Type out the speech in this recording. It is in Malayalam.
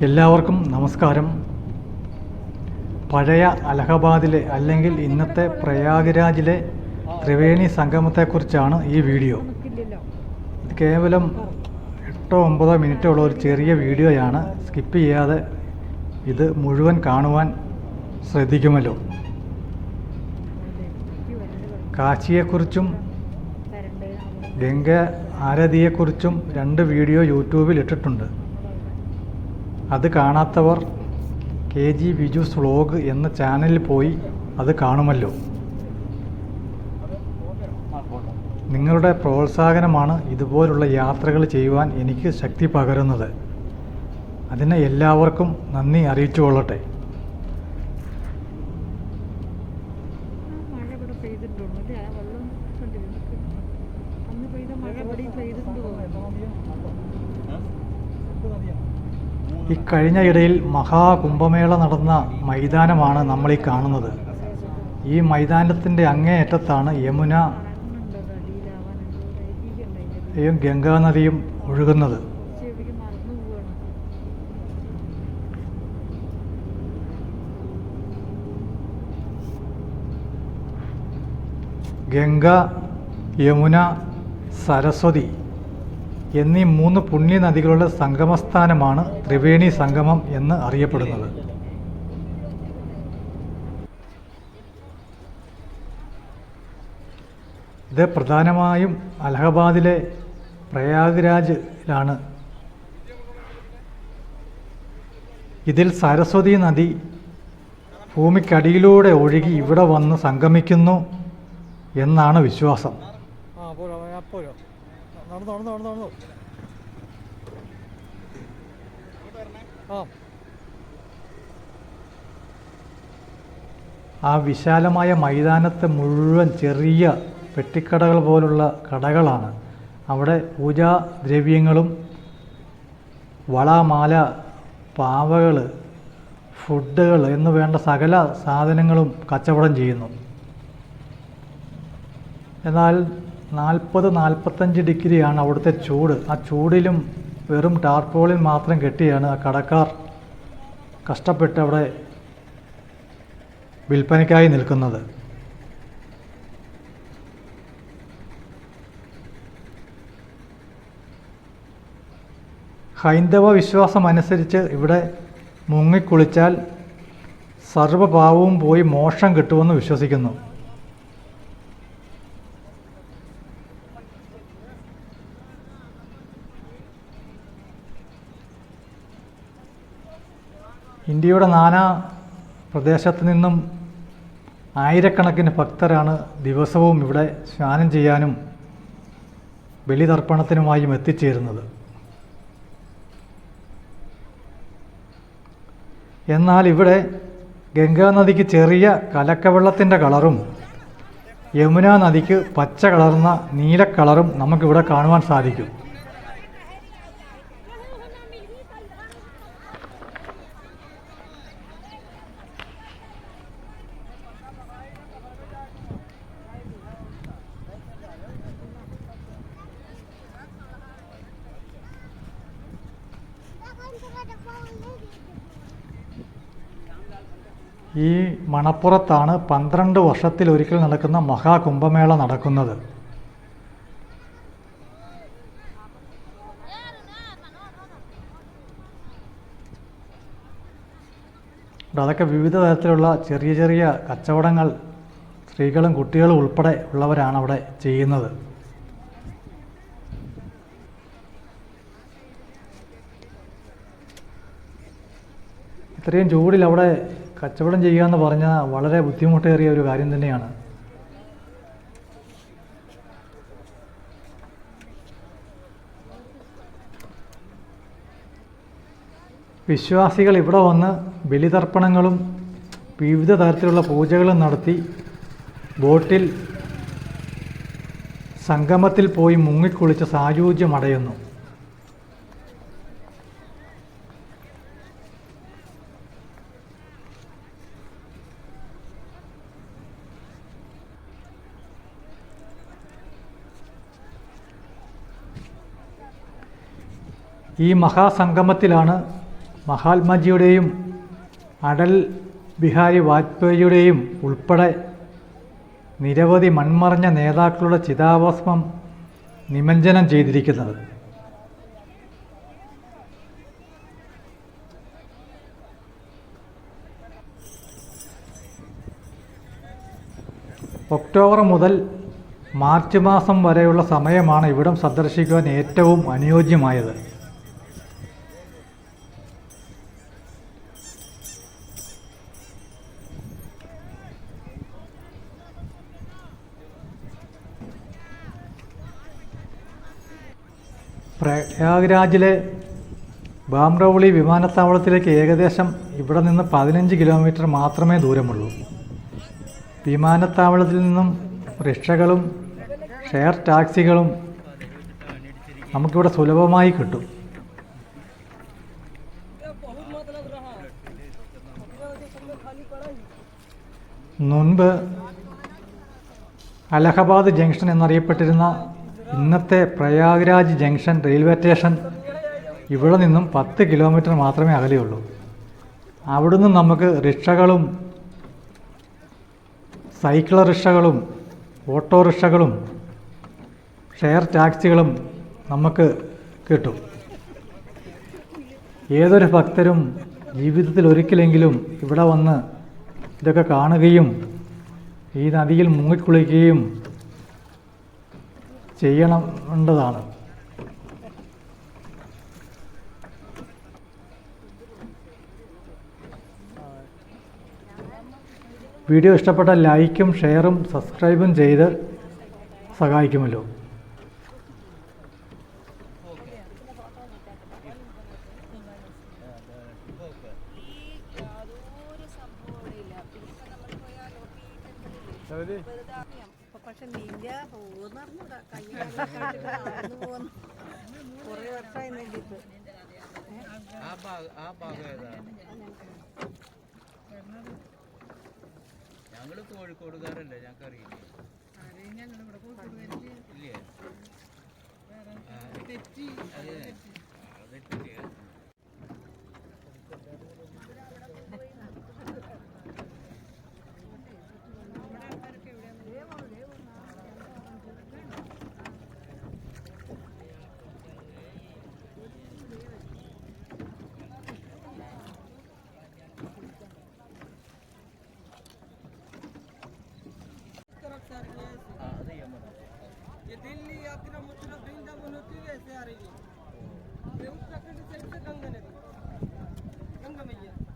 എല്ലാവർക്കും നമസ്കാരം. പഴയ അലഹബാദിലെ അല്ലെങ്കിൽ ഇന്നത്തെ പ്രയാഗ്രാജിലെ ത്രിവേണി സംഗമത്തെക്കുറിച്ചാണ് ഈ വീഡിയോ. ഇത് കേവലം 8-9 മിനിറ്റുള്ള ഒരു ചെറിയ വീഡിയോയാണ്. സ്കിപ്പ് ചെയ്യാതെ ഇത് മുഴുവൻ കാണുവാൻ ശ്രദ്ധിക്കുമല്ലോ. കാശിയെക്കുറിച്ചും ഗംഗ ആരതിയെക്കുറിച്ചും 2 വീഡിയോ യൂട്യൂബിൽ ഇട്ടിട്ടുണ്ട്. അത് കാണാത്തവർ KG വിജൂസ് വ്ലോഗ് എന്ന ചാനലിൽ പോയി അത് കാണുമല്ലോ. നിങ്ങളുടെ പ്രോത്സാഹനമാണ് ഇതുപോലുള്ള യാത്രകൾ ചെയ്യുവാൻ എനിക്ക് ശക്തി പകരുന്നത്. അതിന് എല്ലാവർക്കും നന്ദി അറിയിച്ചുകൊള്ളട്ടെ. ഇക്കഴിഞ്ഞ ഇടയിൽ മഹാകുംഭമേള നടന്ന മൈതാനമാണ് നമ്മളീ കാണുന്നത്. ഈ മൈതാനത്തിൻ്റെ അങ്ങേയറ്റത്താണ് യമുനയും ഗംഗാനദിയും ഒഴുകുന്നത്. ഗംഗ, യമുന, സരസ്വതി എന്നീ 3 പുണ്യനദികളുടെ സംഗമസ്ഥാനമാണ് ത്രിവേണി സംഗമം എന്ന് അറിയപ്പെടുന്നത്. ഇത് പ്രധാനമായും അലഹബാദിലെ പ്രയാഗ്രാജിലാണ്. ഇതിൽ സരസ്വതി നദി ഭൂമിക്കടിയിലൂടെ ഒഴുകി ഇവിടെ വന്ന് സംഗമിക്കുന്നു എന്നാണ് വിശ്വാസം. ആ വിശാലമായ മൈതാനത്ത് മുഴുവൻ ചെറിയ പെട്ടിക്കടകൾ പോലുള്ള കടകളാണ്. അവിടെ പൂജാദ്രവ്യങ്ങളും വളമാല, പാവകൾ, ഫുഡുകൾ എന്നു വേണ്ട സകല സാധനങ്ങളും കച്ചവടം ചെയ്യുന്നു. എന്നാൽ 40-45 ഡിഗ്രിയാണ് അവിടുത്തെ ചൂട്. ആ ചൂടിലും വെറും ടാർപോളിൽ മാത്രം കെട്ടിയാണ് ആ കടക്കാർ കഷ്ടപ്പെട്ട് അവിടെ വിൽപ്പനയ്ക്കായി നിൽക്കുന്നത്. ഹൈന്ദവ വിശ്വാസം അനുസരിച്ച് ഇവിടെ മുങ്ങിക്കുളിച്ചാൽ സർവ്വപാവവും പോയി മോക്ഷം കിട്ടുമെന്ന് വിശ്വസിക്കുന്നു. ഇന്ത്യയുടെ നാനാ പ്രദേശത്തു നിന്നും ആയിരക്കണക്കിന് ഭക്തരാണ് ദിവസവും ഇവിടെ സ്നാനം ചെയ്യാനും ബലിതർപ്പണത്തിനുമായും എത്തിച്ചേരുന്നത്. എന്നാൽ ഇവിടെ ഗംഗാനദിക്ക് ചെറിയ കലക്കവെള്ളത്തിൻ്റെ കളറും യമുനാ നദിക്ക് പച്ച കളർന്ന നീല കളറും നമുക്കിവിടെ കാണുവാൻ സാധിക്കും. ഈ മണപ്പുറത്താണ് 12 വർഷത്തിലൊരിക്കൽ നടക്കുന്ന മഹാകുംഭമേള നടക്കുന്നത്. അതൊക്കെ വിവിധ തരത്തിലുള്ള ചെറിയ ചെറിയ കച്ചവടങ്ങൾ സ്ത്രീകളും കുട്ടികളും ഉൾപ്പെടെ ഉള്ളവരാണ് അവിടെ ചെയ്യുന്നത്. ഇത്രയും ചൂടിൽ അവിടെ കച്ചവടം ചെയ്യുക എന്ന് പറഞ്ഞാൽ വളരെ ബുദ്ധിമുട്ടേറിയ ഒരു കാര്യം തന്നെയാണ്. വിശ്വാസികൾ ഇവിടെ വന്ന് ബലിതർപ്പണങ്ങളും വിവിധ തരത്തിലുള്ള പൂജകളും നടത്തി ബോട്ടിൽ സംഗമത്തിൽ പോയി മുങ്ങിക്കുളിച്ച് സായൂജ്യമടയുന്നു. ഈ മഹാസംഗമത്തിലാണ് മഹാത്മജിയുടെയും അടൽ ബിഹാരി വാജ്പേയിയുടെയും ഉൾപ്പെടെ നിരവധി മൺമറഞ്ഞ നേതാക്കളുടെ ചിതാഭസ്മം നിമജ്ജനം ചെയ്തിരിക്കുന്നത്. ഒക്ടോബർ മുതൽ മാർച്ച് മാസം വരെയുള്ള സമയമാണ് ഇവിടം സന്ദർശിക്കുവാൻ ഏറ്റവും അനുയോജ്യമായത്. പ്രയാഗ്രാജിലെ ബാംറൗളി വിമാനത്താവളത്തിലേക്ക് ഏകദേശം ഇവിടെ നിന്ന് 15 കിലോമീറ്റർ മാത്രമേ ദൂരമുള്ളൂ. വിമാനത്താവളത്തിൽ നിന്നും റിക്ഷകളും ഷെയർ ടാക്സികളും നമുക്കിവിടെ സുലഭമായി കിട്ടും. മുൻപ് അലഹബാദ് ജംഗ്ഷൻ എന്നറിയപ്പെട്ടിരുന്ന ഇന്നത്തെ പ്രയാഗ്രാജ് ജംഗ്ഷൻ റെയിൽവേ സ്റ്റേഷൻ ഇവിടെ നിന്നും 10 കിലോമീറ്റർ മാത്രമേ അകലെയുള്ളൂ. അവിടുന്ന് നമുക്ക് റിക്ഷകളും സൈക്കിൾ റിക്ഷകളും ഓട്ടോറിക്ഷകളും ഷെയർ ടാക്സികളും നമുക്ക് കിട്ടും. ഏതൊരു ഭക്തരും ജീവിതത്തിൽ ഒരിക്കലെങ്കിലും ഇവിടെ വന്ന് ഇതൊക്കെ കാണുകയും ഈ നദിയിൽ മുങ്ങിക്കുളിക്കുകയും ചെയ്യണമെന്നതാണ്. വീഡിയോ ഇഷ്ടപ്പെട്ടാൽ ലൈക്കും ഷെയറും സബ്സ്ക്രൈബും ചെയ്ത് സഹായിക്കുമല്ലോ. പക്ഷെ നീന്തിയ പോകുന്നറിഞ്ഞൂടാ കുറെ വർഷമായി നീന്തിട്ട്. ഞങ്ങള് കോഴിക്കോടുകാരല്ലേ, ഞങ്ങൾക്ക് അറിയില്ലേ? തെറ്റി ये दिल्ली यात्रा मतलब वृंदावन होती है वैसे आ रही है। उत्तराखंड साइड से गंगा नदी, गंगा मैया।